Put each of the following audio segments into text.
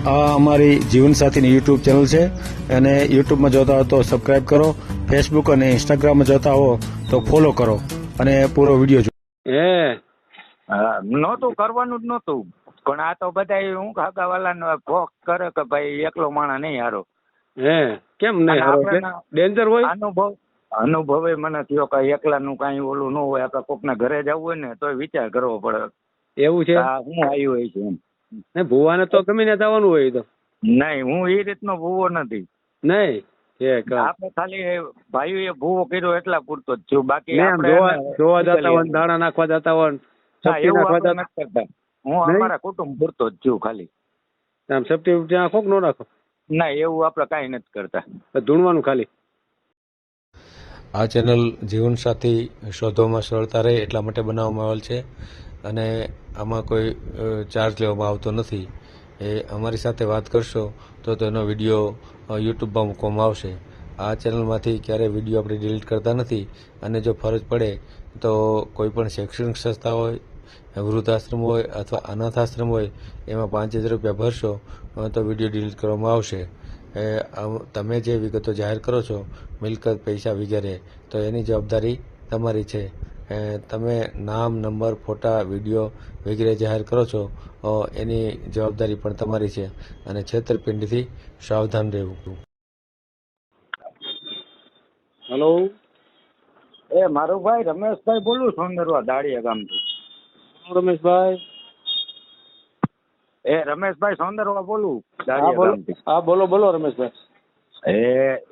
આ અમારી જીવનસાથીની YouTube channel છે અને યુટ્યુબમાં જોતા હો તો સબસ્ક્રાઇબ કરો, ફેસબુક અને ઇન્સ્ટાગ્રામમાં જોતા હો તો ફોલો કરો અને પૂરો વિડીયો જો. નહોતું કરવાનું જ નહોતું, પણ આ તો બધા હું કાકાવાલાનો ભોગ કરે કે ભાઈ એકલો માણસ નહીં હારો. કેમ નહીં હારો? ડેન્જર હોય. અનુભવે મને થયો કે એકલાનું કાંઈ ઓલું ન હોય, આપણે કોકના ઘરે જવું હોય ને તોય વિચાર કરવો પડે. એવું છે? હું આવ્યું હોય છે એમ. ભુવાને તો ગમે ને જવાનું હોય તો. નહીં, હું એ રીતનો ભૂવો નથી. નહીં, આપણે ખાલી ભાઈઓએ ભૂવો કર્યો એટલા પૂરતો જ છું. બાકી જોવા જતા હોય, દાણા નાખવા જતા હોય, એવું આપણે નથી કરતા. હું અમારા કુટુંબ પૂરતો જ છું ખાલી. આમ સેફટી ત્યાં કોક નો રાખો? ના, એવું આપણે કાંઈ નથી કરતા. ધૂણવાનું ખાલી. આ ચેનલ જીવનસાથી શોધવામાં સરળતા રહે એટલા માટે બનાવવામાં આવેલ છે અને આમાં કોઈ ચાર્જ લેવામાં આવતો નથી. એ અમારી સાથે વાત કરશો તો તેનો વિડીયો યુટ્યુબમાં મૂકવામાં આવશે. આ ચેનલમાંથી ક્યારેય વિડીયો આપણે ડિલીટ કરતા નથી અને જો ફરજ પડે તો કોઈ પણ શૈક્ષણિક સંસ્થા હોય, વૃદ્ધાશ્રમ હોય અથવા અનાથાશ્રમ હોય એમાં 5000 રૂપિયા ભરશો તો વિડીયો ડિલીટ કરવામાં આવશે. તમે જે વિગતો જાહેર કરો છો, મિલકત, પૈસા વગેરે, તો એની જવાબદારી તમારી છે. તમે નામ, નંબર, ફોટા, વિડીયો વગેરે જાહેર કરો છો એની જવાબદારી પણ તમારી છે અને છેતરપિંડીથી સાવધાન રહેવું. હેલો, મારું ભાઈ રમેશભાઈ બોલું, સોંદરવા દાડિયા ગામથી. રમેશભાઈ? રમેશભાઈ સોંદરવા બોલું, દાડિયા ગામથી. હા, બોલો બોલો રમેશભાઈ.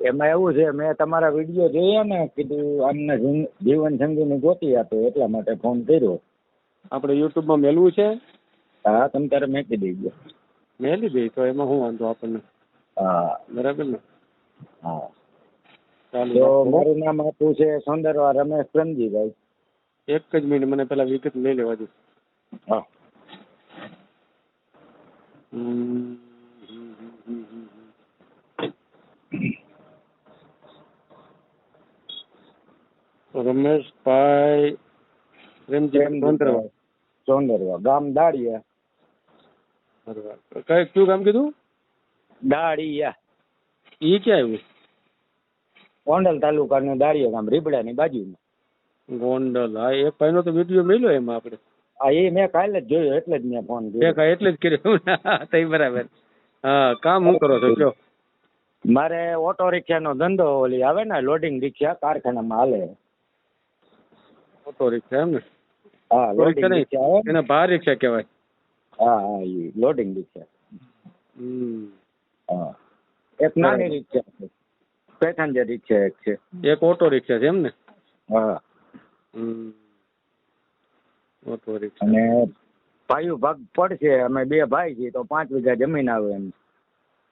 એમાં એવું છે, મેં તમારા વિડીયો જોયા ને, કીધું આમને જીવન સંગીની ગોતી આપે એટલા માટે ફોન કર્યો. આપણે યુટ્યુબમાં મેલવું છે? હા, તમે તારે મેકી દેજો. મેલી દઈ તો એમાં શું વાંધો આપણને? હા, બરાબર ને? હા. ચાલો, મારું નામ આપ્યું છે સોંદરવા રમેશ પ્રેમજીભાઈ. એક જ મિનિટ, મને પેલા વિગત લઈ લેવા દો. હા. રમેશભાઈ પ્રેમજીભાઈ સોંદરવા. સોંદરવા, ગામ દાડિયા. કયું ગામ કીધું? દાડિયા. ઈ ક્યાં આવ્યું? ગોંડલ તાલુકાનું દાડિયા ગામ, રીબડાની બાજુમાં. ગોંડલ. હા, એક ભાઈનો તો વિડીયો મળ્યો એમાં આપણે. હા, એ મેં કાલે જ જોયો એટલે જ મેં ફોન કર્યો. એટલે જ કર્યો. તઈ બરાબર. હા, કામ શું કરો છો કયો? મારે ઓટો રિક્ષાનો ધંધો, ઓલી આવે ને લોડિંગ રિક્ષા, કારખાનામાં હાલે. ઓટો રિક્ષા એમ ને? હા, લોડિંગ રિક્ષા આવે એને ભાર રિક્ષા કહેવાય. હા હા, એ લોડિંગ રિક્ષા. હા, એક નાની રિક્ષા છે, પેસેન્જર રિક્ષા એક છે. એક ઓટો રિક્ષા છે એમ ને? હા. Auto rickshaw. અને ભાઈઓ ભાગ પડશે, અમે 2 ભાઈ છીએ તો 5 વીઘા જમીન આવે એમ.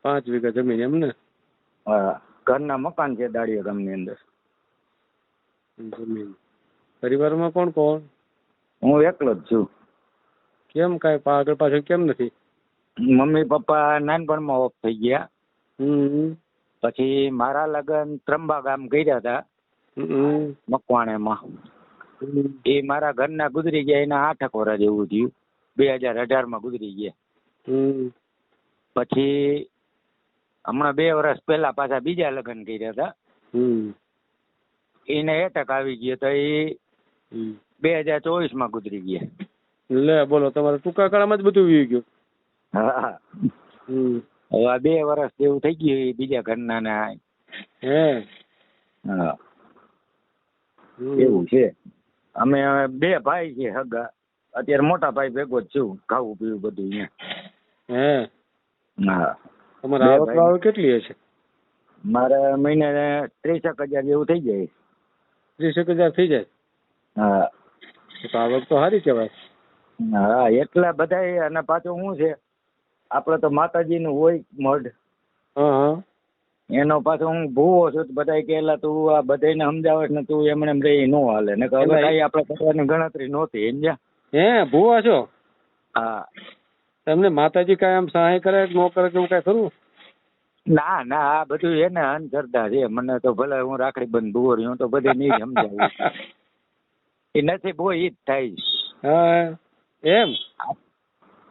5 વીઘા જમીન એમ ને? હા, ઘરના મકાન છે દાડિયા ગામની અંદર. જમીન. પરિવારમાં કોણ કોણ? હું એકલો જ છું. કેમ, કાંઈ આગળ પાછળ કેમ નથી? મમ્મી પપ્પા નાનપણમાં ઓફ થઈ ગયા. પછી મારા લગ્ન ત્રંબા ગામ કર્યા હતા, મકવાણામાં. એ મારા ઘરના ગુજરી ગયા, એના 8 વર્ષ જેવું થયું. 2018માં ગુજરી ગયા. પછી હમણાં 2 વર્ષ પહેલા પાછા બીજા લગ્ન કર્યા હતા. એને એટક આવી ગયો તો એ 2024માં ગુજરી ગયા. લે બોલો, તમારે ટૂંકા ગાળામાં જ બધું વી ગયું. હા. હવે આ 2 વર્ષ જેવું થઈ ગયું બીજા ઘરના ને. હા, એવું છે. અમે 2 ભાઈ છે હગા. અત્યારે મોટા ભાઈ ભેગો જ છું, ખાવું પીવું બધું અહીંયા. હા. તમારે આવક કેટલી હશે? મારે મહિને 30,000 જેવું થઈ જાય. 30,000 થઈ જાય? હા. તો આવક તો સારી કહેવાય. હા, એટલા બધા. અને પાછું શું છે, આપડે તો માતાજીનું હોય મઢ. એનો પાછો હું ભૂવો છું. બધા કે તું આ બધાને સમજાવે ને તું એમને રહી ન હાલે ને, હવે કઈ આપડે કરવાની ગણતરી નહોતી સમજ્યા. ભૂવા છો? હા. તમને માતાજી કઈ આમ સહાય કરે કે ન કરે કે એવું કઈ ખરું? ના ના, આ બધું એને અંધશ્રદ્ધા છે. મને તો ભલે હું રાખડી બંધ ભૂવો રહ્યો તો બધે નહીં સમજાવું. એ નસીબ હોય ઈ જ થાય. હા, એમ?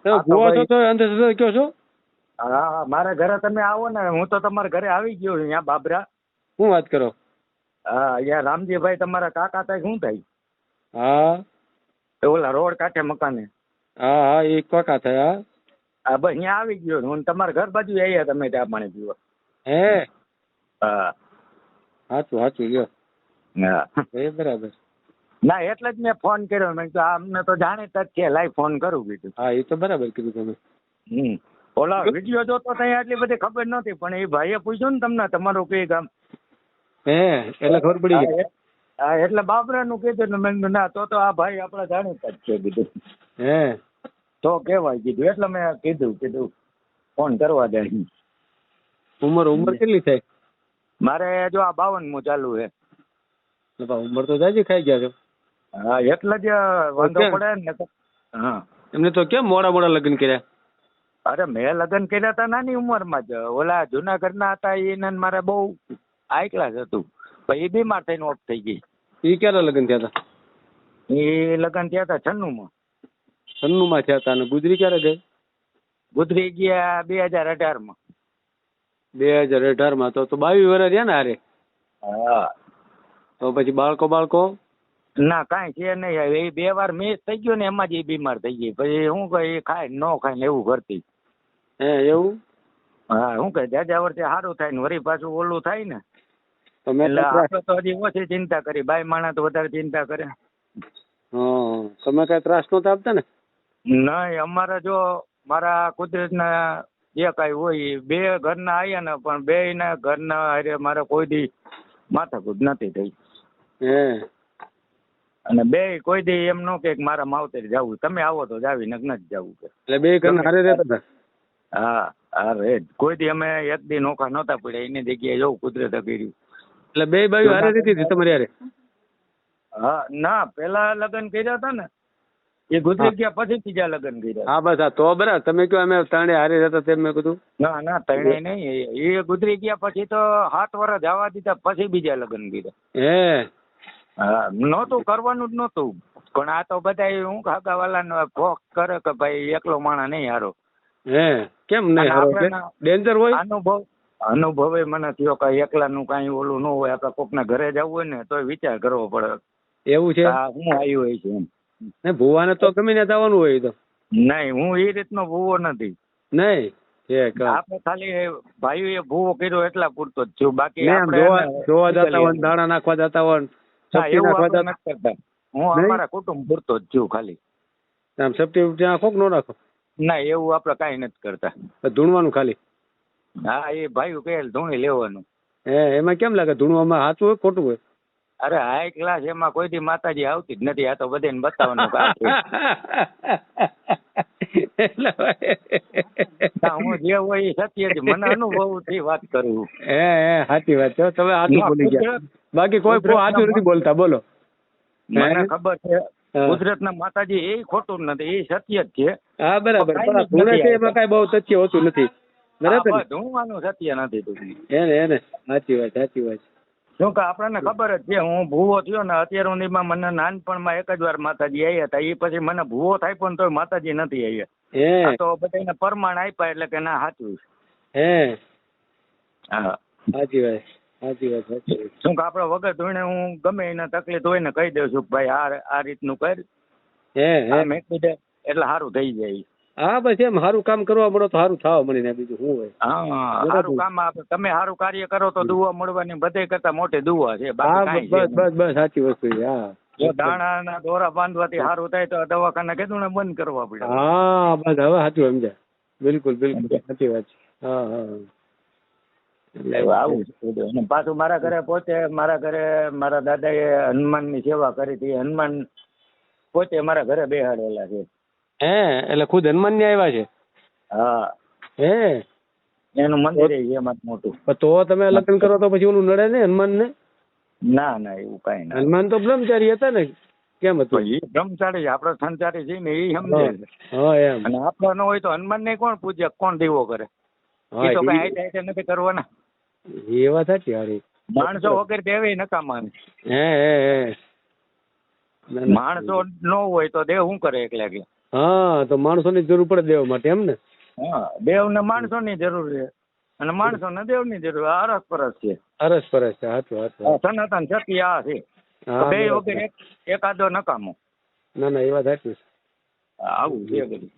તમે ભૂવા છો તો અંધશ્રદ્ધા કયો છો? હા મારા ઘરે તમે આવો ને, હું તો તમારા ઘરે આવી ગયો છું અહીંયા બાબરા. શું વાત કરો? હા અહીંયા રામજીભાઈ તમારા કાકા થાય શું થાય? હા ઓલા રોડ કાંઠે મકાને. હા હા એ કોકા થાય. હા બસ અહીંયા આવી ગયો છું. હું તમારા ઘર બાજુ આવ્યા તમે ચા પાણી પીવા. હે હા સાચું સાચું લ્યો. હા એ બરાબર. ના એટલે જ મેં ફોન કર્યો. મેં કીધું અમને તો જાણીતા જ છે, લાઈ ફોન કરું કીધું. હા એ તો બરાબર કીધું તમે. ઓલા વિડીયો જોતો ત્યાં આટલી બધી ખબર નહોતી, પણ એ ભાઈએ પૂછ્યું ને તમને તમારું કઈ ગામ. હે એટલે ખબર પડી ગઈ. હા એટલે બાબરાનું કીધું ને મેં કીધું ના તો આ ભાઈ આપણા જાણીતા જ છે કીધું. હે તો કેવાય કીધું એટલે મેં કીધું ફોન કરવા દે. ઉંમર કેટલી થાય? મારે જો આ 52મું ચાલુ છે. ઉંમર તો જાજી ખાઈ ગયા છો. હા એટલે જ વાંધો પડે ને. હા એમને તો કેમ મોડા લગ્ન કર્યા? અરે મેં લગ્ન કર્યા હતા નાની ઉંમરમાં જ. ઓલા જુનાગઢના હતા એને મારે બહુ હાઈ ક્લાસ હતું, પછી એ બીમાર થઈને ઓફ થઈ ગઈ. એ ક્યારે લગ્ન થયા હતા? એ લગ્ન થયા હતા 96માં. 96માં થયા હતા. અને ગુજરી ક્યારે ગઈ? ગુજરી ગયા 2018માં. 2018માં તો 22 વર્ષ રહ્યા ને હારે. હા તો પછી બાળકો ના કાંઈ છે નહીં. એ 2 વાર મિસ થઈ ગયો ને એમાં જ એ બીમાર થઈ ગઈ. પછી શું કહે ખાય ન ખાય ને એવું કરતી. હે એવું? હા શું કહે જાજા વર્ષે સારું થાય ને વળી પાછું ઓલું થાય ને. તમે એટલે આપણે તો હજી ઓછી ચિંતા કરી, બાઈ માણસ તો વધારે ચિંતા કરે. તમે કઈ ત્રાસ નહોતા આપતા ને? નહીં અમારે જો મારા કુદરતના જે કાંઈ હોય 2 ઘરના આવ્યા ને, પણ 2ના ઘરના હારે મારે કોઈ દી માથાકૂટ નથી થઈ. હે અને 2 કોઈ દી એમ ન કે મારા માવતરે જવું, તમે આવો તો જાવી ને નથી જવું કે. એટલે 2 ઘરના હારે રહેતા હતા? હા અરે કોઈ દી અમે એક દી નોખા નહોતા પડ્યા. એની જગ્યાએ જવું કુદરતે કર્યું. એટલે 2 બાજુ હારે રહેતી હતી તમારી હારે? હા ના પેલા લગ્ન કર્યા હતા ને એ ગુજરી ગયા પછી બીજા લગ્ન કર્યા. હા બસ. હા તો બરાબર. તમે કહો અમે ત્રણે હારે રહેતા તેમ મેં કીધું. ના ત્રણેય નહીં. એ ગુજરી ગયા પછી તો 7 વર્ષ જવા દીધા પછી બીજા લગ્ન કર્યા. હે હા નહોતું કરવાનું જ નહોતું, પણ આ તો બધા હું કાકા વાલા ફોક કરે કે ભાઈ એકલો માણા નહીં હારો. હે કેમ નહીં હારો? ડેન્જર હોય. અનુભવે મને થયો કે એકલાનું કાંઈ ઓલું ન હોય. આપણે કોકના ઘરે જવું હોય ને તોય વિચાર કરવો પડે. એવું છે? હું આવ્યું હોય છે એમ. ને ભુવાને તો ગમે ને જવાનું હોય તો? નહીં હું એ રીતનો ભૂવો નથી. નહીં આપણે ખાલી ભાઈઓએ ભૂવો કર્યો એટલા પૂરતો જ છું. બાકી જોવા જતા હોય, દાણા નાખવા જતા હોય, એવું આપણે નથી કરતા. હું અમારા કુટુંબ પૂરતો જ છું ખાલી. આમ સપ્ટી ત્યાં ખોક નો નાખો? ના એવું આપણે કાંઈ નથી કરતા. ધૂણવાનું ખાલી? હા એ ભાઈઓ કહે ધૂણી લેવાનું. એમાં કેમ લાગે ધૂણવામાં સાચું હોય ખોટું હોય? અરે હાઈ ક્લાસ એમાં કોઈ દી માતાજી આવતી જ નથી. આ તો બધાને બતાવવાનું કામ છે. હું જે હોય એ સત્ય જ મને અનુભવ થી વાત કરું. સાચી વાત છે. તમે સાચું બોલી ગયા. બાકી કોઈ સાચું નથી બોલતા. બોલો. મને ખબર છે કુદરતના માતાજી એ ખોટું નથી, એ સત્ય જ છે. હા બરાબર. ધૂણે છે એમાં કઈ બહુ તથ્ય હોતું નથી. બરાબર. ધૂણવાનું સત્ય નથી. એને સાચી વાત. શું કે આપણને ખબર જ છે. હું ભૂવો થયો ને અત્યાર સુધીમાં મને નાનપણમાં એક જ વાર માતાજી આવ્યા હતા. એ પછી મને ભૂવો થાય પણ તોય માતાજી નથી આવ્યા. તો બધાને પ્રમાણ આપ્યા એટલે કે ના સાચું. હા સાચી વાત. શું કે આપણે વગર ધોઈને હું ગમે એને તકલીફ હોય ને કહી દઉં છું ભાઈ આ રીતનું કર. મેં કીધે એટલે સારું થઈ જાય. હા બસ એમ સારું કામ કરવા મળો તો સારું થવા મળી ને બીજું શું હોય. હા સારું કામ તમે સારું કાર્ય કરો તો દુઆ મળવાની બધે કરતા મોટી દુઆ છે. બસ સાચી વસ્તુ છે. હા જો દાણા દોરા બાંધવાથી સારું થાય તો દવાખાના કીધું ને બંધ કરવા પડે. હા બસ હવે સાચું સમજ્યા. બિલકુલ સાચી વાત છે. હા આવું છે. પાછું મારા ઘરે પોતે મારા દાદાએ હનુમાનની સેવા કરી હતી. હનુમાન પોતે મારા ઘરે બેહાડેલા છે. એટલે ખુદ હનુમાન ની આવ્યા છે? હા. એનું મંદિર છે એમાં મોટું. તો તમે લગ્ન કરો તો પછી ઓલું નડે ને હનુમાન ને? ના એવું કઈ ના. હનુમાન તો બ્રહ્મચારી હતા ને? કેમ હતું? એ બ્રહ્મચારી આપડે સંચારી છે ને એ સમજે. એમ. અને આપડે ન હોય તો હનુમાન ને કોણ પૂજે, કોણ દીવો કરે? એ તો કઈ આઈટા નથી કરવાના. એ વાત સાચી. હારી માણસો વગર દેવે નકામા. માણસો ન હોય તો દેવ શું કરે એકલા? હા તો માણસો ની જરૂર પડે દેવા માટે એમ ને? હા, દેવને માણસોની જરૂર છે અને માણસોને દેવની જરૂર. આ અરસપરસ છે. અરસપરસ છે. હાચું હાચું. આ સનાતન સત્ય આ છે. હા, બે બરાબર. વગર એકાદો નકામો. ના ના એ વાત સાચી છે. આવું છે બધું.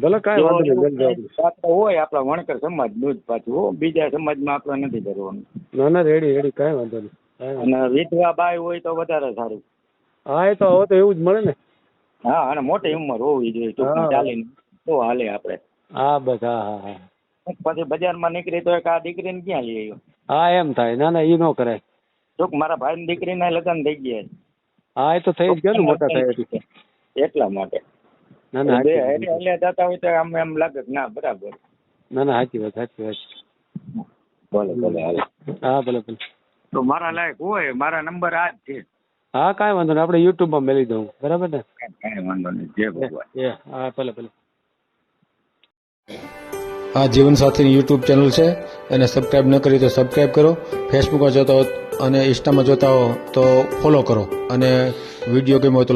ભલે કાંઈ વાંધો નહીં. બેન જવાબ. પાત્ર હોય આપણા વણકર સમાજનું જ પાછું હો, બીજા સમાજમાં આપણે નથી કરવાનું. ના ના રેડી રેડી કાંઈ વાંધો નહીં. કાંઈ વાંધો અને વિધવા બાઈ હોય તો વધારે સારું. નહીં. હા એ તો હવે તો એવું જ મળે ને. હા, અને મોટી ઉંમર હોવી જોઈએ ટૂંકમાં હા. ચાલીને તો હાલે આપણે. હા બસ હા હા હા. પછી બજારમાં નીકળી તો એક આ દીકરીને ક્યાં લઈ આવ્યો? હા એમ થાય. ના ના એ ન કરાય. ટૂંક મારા ભાઈની દીકરીના લગ્ન થઈ ગયા છે. હા એ તો થઈ જ ગયો ને મોટા થાય એટલે. એટલા માટે ના ના બે સાચી વાત. એટલે જતા હોય તો આમ એમ લાગે કે ના બરાબર. ના ના સાચી વાત સાચી વાત. ભલે ભલે હાલે. હા ભલે ભલે. તો મારા લાયક હોય મારા નંબર આ જ છે. હા કાંઈ વાંધો નહીં. આપણે યુટ્યુબમાં મેલી દઉં. બરાબર ને? કાંઈ વાંધો નહીં. જય ભગવાન. હા ભલે ભલે. આ જીવનસાથીની યુટ્યુબ ચેનલ છે, એને સબસ્ક્રાઈબ ન કરી તો સબસ્ક્રાઈબ કરો. ફેસબુકમાં જોતા હો અને ઇન્સ્ટામાં જોતા હો તો ફોલો કરો, અને વિડીયો ગમ્યો હોય તો